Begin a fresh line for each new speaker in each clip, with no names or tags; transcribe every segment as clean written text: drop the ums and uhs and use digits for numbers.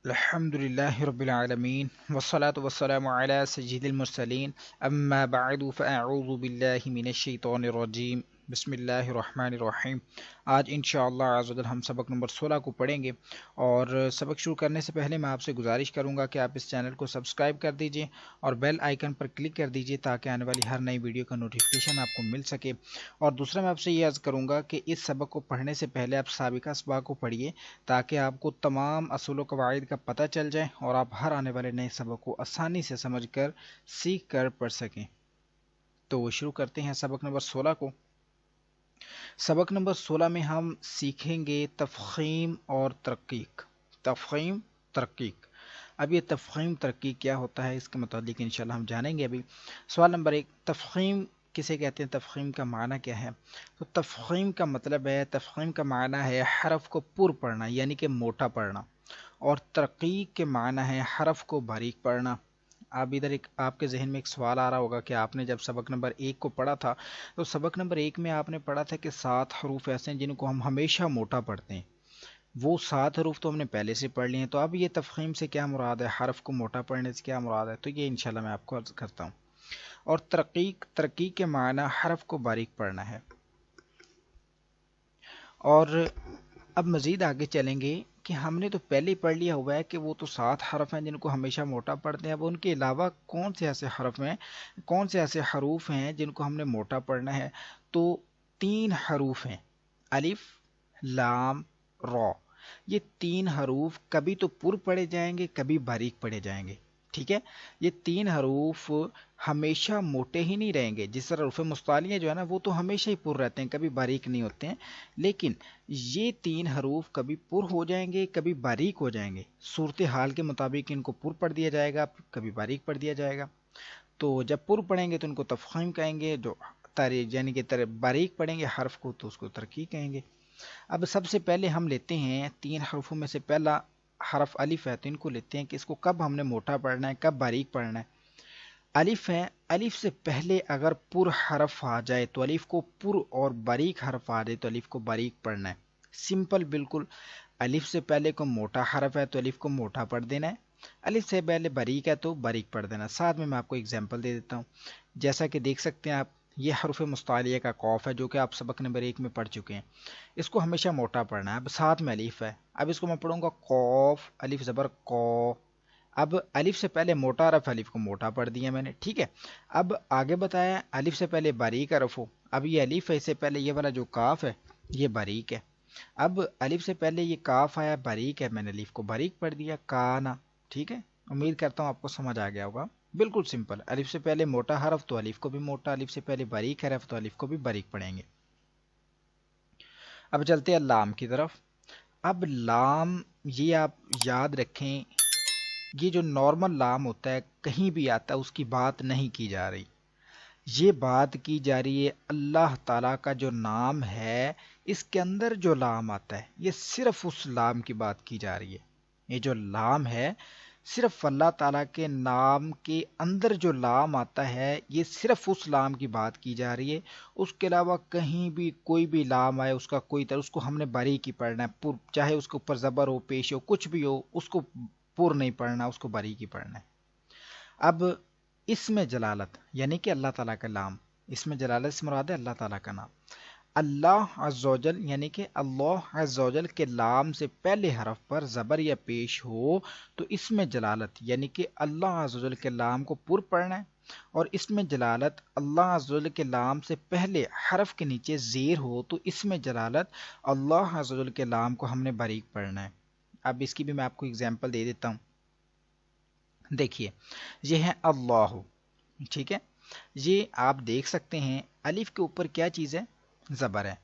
الحمدللہ رب العالمین والصلاة والسلام علی سید المرسلین اما بعد فاعوذ باللہ من الشیطان الرجیم بسم اللہ الرحمن الرحیم۔ آج انشاءاللہ عز و جل ہم سبق نمبر 16 کو پڑھیں گے، اور سبق شروع کرنے سے پہلے میں آپ سے گزارش کروں گا کہ آپ اس چینل کو سبسکرائب کر دیجئے اور بیل آئیکن پر کلک کر دیجئے تاکہ آنے والی ہر نئی ویڈیو کا نوٹیفیکیشن آپ کو مل سکے۔ اور دوسرا میں آپ سے یہ عرض کروں گا کہ اس سبق کو پڑھنے سے پہلے آپ سابقہ اسباق کو پڑھیے تاکہ آپ کو تمام اصول و قواعد کا پتہ چل جائے اور آپ ہر آنے والے نئے سبق کو آسانی سے سمجھ کر سیکھ کر پڑھ سکیں۔ تو شروع کرتے ہیں سبق نمبر 16 کو۔ سبق نمبر 16 میں ہم سیکھیں گے تفخیم اور ترقیق۔ تفخیم ترقیق۔ اب یہ تفخیم ترقیق کیا ہوتا ہے اس کے متعلق انشاءاللہ ہم جانیں گے ابھی۔ سوال نمبر 1، تفخیم کسے کہتے ہیں؟ تفخیم کا معنی کیا ہے؟ تو تفخیم کا مطلب ہے، تفخیم کا معنی ہے حرف کو پر پڑھنا یعنی کہ موٹا پڑھنا، اور ترقیق کے معنی ہے حرف کو باریک پڑھنا۔ اب ادھر آپ کے ذہن میں ایک سوال آ رہا ہوگا کہ آپ نے جب سبق نمبر 1 کو پڑھا تھا تو سبق نمبر 1 میں آپ نے پڑھا تھا کہ 7 حروف ایسے ہیں جن کو ہم ہمیشہ موٹا پڑھتے ہیں، وہ 7 حروف تو ہم نے پہلے سے پڑھ لیے ہیں، تو اب یہ تفخیم سے کیا مراد ہے، حرف کو موٹا پڑھنے سے کیا مراد ہے، تو یہ انشاءاللہ میں آپ کو عرض کرتا ہوں۔ اور ترقیق کے معنی حرف کو باریک پڑھنا ہے۔ اور اب مزید آگے چلیں گے کہ ہم نے تو پہلے ہی پڑھ لیا ہوا ہے کہ وہ تو 7 حرف ہیں جن کو ہمیشہ موٹا پڑھتے ہیں، اب ان کے علاوہ کون سے ایسے حرف ہیں، کون سے ایسے حروف ہیں جن کو ہم نے موٹا پڑھنا ہے؟ تو 3 حروف ہیں، الف لام را۔ یہ 3 حروف کبھی تو پر پڑھے جائیں گے، کبھی باریک پڑھے جائیں گے، ٹھیک ہے؟ یہ 3 حروف ہمیشہ موٹے ہی نہیں رہیں گے، جس طرح حروف مستعلیہ جو ہے نا وہ تو ہمیشہ ہی پر رہتے ہیں، کبھی باریک نہیں ہوتے ہیں، لیکن یہ 3 حروف کبھی پر ہو جائیں گے، کبھی باریک ہو جائیں گے، صورتحال کے مطابق ان کو پر پڑھ دیا جائے گا، کبھی باریک پڑھ دیا جائے گا۔ تو جب پر پڑھیں گے تو ان کو تفخیم کہیں گے، جو یعنی کہ باریک پڑھیں گے حرف کو تو اس کو ترقیق کہیں گے۔ اب سب سے پہلے ہم لیتے ہیں 3 حروفوں میں سے پہلا حرف الف ہے، تو ان کو لیتے ہیں کہ اس کو کب ہم نے موٹا پڑھنا ہے، کب باریک پڑھنا ہے۔ الف ہے، الف سے پہلے اگر پر حرف آ جائے تو الف کو پر، اور باریک حرف آ جائے تو الف کو باریک پڑھنا ہے، سمپل بالکل۔ الف سے پہلے کو موٹا حرف ہے تو الف کو موٹا پڑھ دینا ہے، الف سے پہلے باریک ہے تو باریک پڑھ دینا۔ ساتھ میں آپ کو اگزامپل دے دیتا ہوں، جیسا کہ دیکھ سکتے ہیں آپ، یہ حرف مستعلیہ کا قوف ہے جو کہ آپ سبق نمبر 1 میں پڑھ چکے ہیں، اس کو ہمیشہ موٹا پڑھنا ہے۔ اب ساتھ میں الف ہے، اب اس کو میں پڑھوں گا قوف، الف زبر کو۔ اب الف سے پہلے موٹا حرف، الف کو موٹا پڑھ دیا میں نے، ٹھیک ہے؟ اب آگے بتایا الف سے پہلے باریک حرف ہو، اب یہ الف ہے، اس سے پہلے یہ والا جو کاف ہے یہ باریک ہے، اب الف سے پہلے یہ کاف آیا باریک ہے، میں نے الف کو باریک پڑھ دیا، کانا، ٹھیک ہے؟ امید کرتا ہوں آپ کو سمجھ آ گیا ہوگا، بالکل سمپل۔ الف سے پہلے موٹا حرف تو الف کو بھی موٹا، الف سے پہلے باریک حرف تو الف کو بھی باریک پڑھیں گے۔ اب چلتے ہیں لام کی طرف۔ اب لام، یہ آپ یاد رکھیں، یہ جو نارمل لام ہوتا ہے کہیں بھی آتا ہے، اس کی بات نہیں کی جا رہی، یہ بات کی جا رہی ہے اللہ تعالیٰ کا جو نام ہے اس کے اندر جو لام آتا ہے، یہ صرف اس لام کی بات کی جا رہی ہے۔ یہ جو لام ہے صرف اللہ تعالیٰ کے نام کے اندر جو لام آتا ہے یہ صرف اس لام کی بات کی جا رہی ہے، اس کے علاوہ کہیں بھی کوئی بھی لام آئے اس کا کوئی طرح، اس کو ہم نے باریک ہی پڑھنا ہے، چاہے اس کے اوپر زبر ہو، پیش ہو، کچھ بھی ہو، اس کو پر نہیں پڑھنا، اس کو باریک ہی پڑھنا ہے۔ اب اسم جلالت یعنی کہ اللہ تعالیٰ کا نام، اسم جلالت سے مراد ہے اللہ تعالیٰ کا نام۔ اللہ عز و جل یعنی کہ اللہ عز و جل کے نام سے پہلے حرف پر زبر یا پیش ہو تو اسم جلالت یعنی کہ اللہ عز و جل کے نام کو پر پڑھنا ہے، اور اسم جلالت اللہ عز و جل کے نام سے پہلے حرف کے نیچے زیر ہو تو اسم جلالت اللہ عز و جل کے نام کو ہم نے باریک پڑھنا ہے۔ اب اس کی بھی میں آپ کو اگزامپل دے دیتا ہوں، دیکھیے یہ ہے اللہ، ٹھیک ہے؟ یہ آپ دیکھ سکتے ہیں الف کے اوپر کیا چیز ہے، زبر ہے۔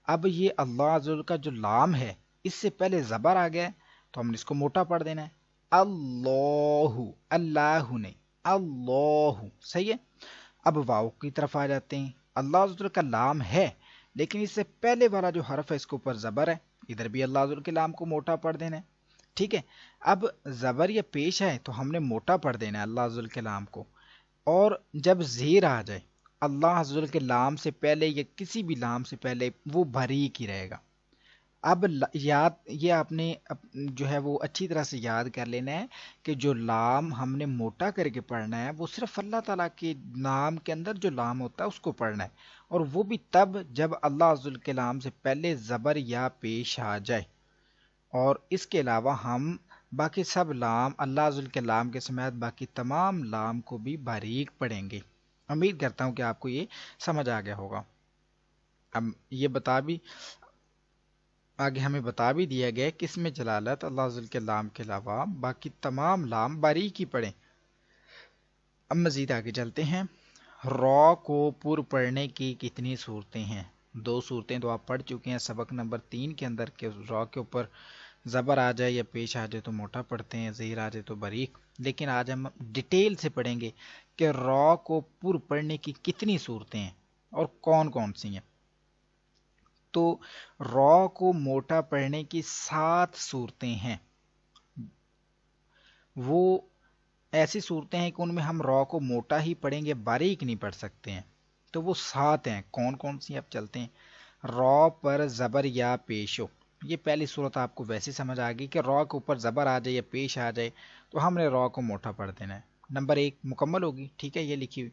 اب یہ اللہ عز و جل کا جو لام ہے اس سے پہلے زبر آ گیا ہے تو ہم نے اس کو موٹا پڑھ دینا ہے، اللہ، اللہ نہیں، اللہ، صحیح ہے؟ اب واو کی طرف آ جاتے ہیں، اللہ عز و جل کا لام ہے لیکن اس سے پہلے والا جو حرف ہے اس کے اوپر زبر ہے، ادھر بھی اللہ عز و جل کے لام کو موٹا پڑھ دینا ہے، ٹھیک ہے؟ اب زبر یا پیش ہے تو ہم نے موٹا پڑھ دینا ہے اللہ عز و جل کے لام کو، اور جب زیر آ جائے اللہ عز و جل کے لام سے پہلے یا کسی بھی لام سے پہلے وہ باریک ہی رہے گا۔ اب یاد یہ آپ نے جو ہے وہ اچھی طرح سے یاد کر لینا ہے کہ جو لام ہم نے موٹا کر کے پڑھنا ہے وہ صرف اللہ تعالیٰ کے نام کے اندر جو لام ہوتا ہے اس کو پڑھنا ہے، اور وہ بھی تب جب اللہ عز وجل کے نام سے پہلے زبر یا پیش آ جائے، اور اس کے علاوہ ہم باقی سب لام اللہ عز وجل کے لام کے سمیت باقی تمام لام کو بھی باریک پڑھیں گے۔ امید کرتا ہوں کہ آپ کو یہ سمجھ آ گیا ہوگا۔ اب یہ آگے ہمیں بتا بھی دیا گیا کہ اس میں جلالت اللہ عز وجل کے لام کے علاوہ باقی تمام لام باریکی پڑھیں۔ اب مزید آگے چلتے ہیں۔ را کو پر پڑھنے کی کتنی صورتیں ہیں؟ دو صورتیں تو آپ پڑھ چکے ہیں سبق نمبر 3 کے اندر، کہ را کے اوپر زبر آ جائے یا پیش آ جائے تو موٹا پڑھتے ہیں، زیر آ جائے تو باریک۔ لیکن آج ہم ڈیٹیل سے پڑھیں گے کہ را کو پر پڑھنے کی کتنی صورتیں ہیں اور کون کون سی ہیں۔ تو را کو موٹا پڑھنے کی 7 صورتیں ہیں۔ وہ ایسی صورتیں ہیں کہ ان میں ہم را کو موٹا ہی پڑھیں گے، باریک نہیں پڑھ سکتے ہیں۔ تو وہ 7 ہیں، کون کون سی؟ اب چلتے ہیں۔ را پر زبر یا پیش ہو، یہ پہلی صورت آپ کو ویسے سمجھ آ گئی کہ را کے اوپر زبر آ جائے یا پیش آ جائے تو ہم نے را کو موٹا پڑھ دینا ہے۔ نمبر 1 مکمل ہوگی، ٹھیک ہے، یہ لکھی ہوئی۔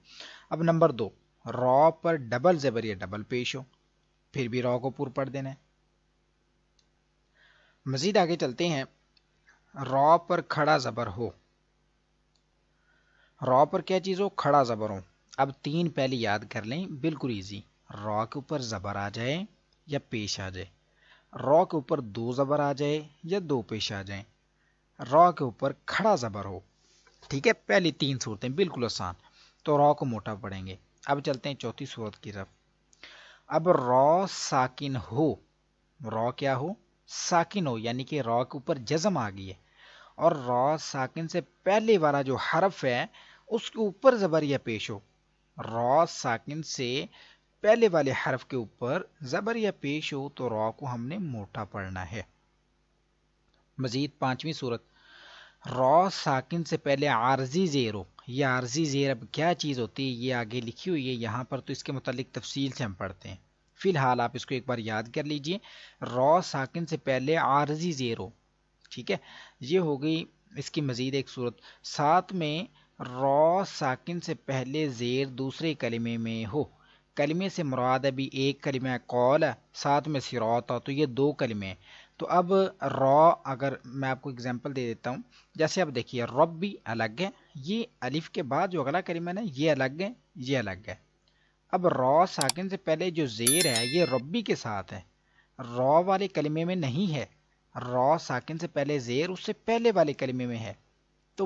اب نمبر 2، را پر ڈبل زبر یا ڈبل پیش ہو، پھر بھی را کو پر پڑھ دینا ہے۔ مزید آگے چلتے ہیں۔ را پر کھڑا زبر ہو، را پر کیا چیز ہو؟ کھڑا زبر ہو۔ اب 3 پہلے یاد کر لیں، بالکل ایزی۔ را کے اوپر زبر آ جائے یا پیش آ جائے، را کے اوپر 2 زبر آ جائے یا 2 پیش آ جائیں، را کے اوپر کھڑا زبر ہو، ٹھیک ہے، پہلی 3 صورتیں بالکل آسان، تو را کو موٹا پڑھیں گے۔ اب چلتے ہیں چوتھی صورت کی طرف۔ اب را ساکن ہو، را کیا ہو؟ ساکن ہو، یعنی کہ را کے اوپر جزم آ گئی ہے، اور را ساکن سے پہلے والا جو حرف ہے اس کے اوپر زبر یا پیش ہو۔ را ساکن سے پہلے والے حرف کے اوپر زبر یا پیش ہو تو را کو ہم نے موٹا پڑھنا ہے۔ مزید 5ویں صورت، را ساکن سے پہلے عارضی زیر ہو۔ یہ عارضی زیر اب کیا چیز ہوتی ہے یہ آگے لکھی ہوئی ہے یہاں پر، تو اس کے متعلق تفصیل سے ہم پڑھتے ہیں۔ فی الحال آپ اس کو ایک بار یاد کر لیجئے، را ساکن سے پہلے عارضی زیر ہو، ٹھیک ہے، یہ ہو گئی اس کی مزید ایک صورت۔ ساتھ میں را ساکن سے پہلے زیر دوسرے کلمے میں ہو، کلمے سے مراد ابھی ایک کلمہ قول ہے، ساتھ میں صراط، تو یہ 2 کلمے ہیں۔ تو اب را، اگر میں آپ کو اگزامپل دے دیتا ہوں، جیسے اب دیکھیے ربی الگ ہے، یہ الف کے بعد جو اگلا کلمہ ہے یہ الگ ہے، یہ الگ ہے۔ اب را ساکن سے پہلے جو زیر ہے یہ ربی کے ساتھ ہے، را والے کلمے میں نہیں ہے، را ساکن سے پہلے زیر اس سے پہلے والے کلمے میں ہے، تو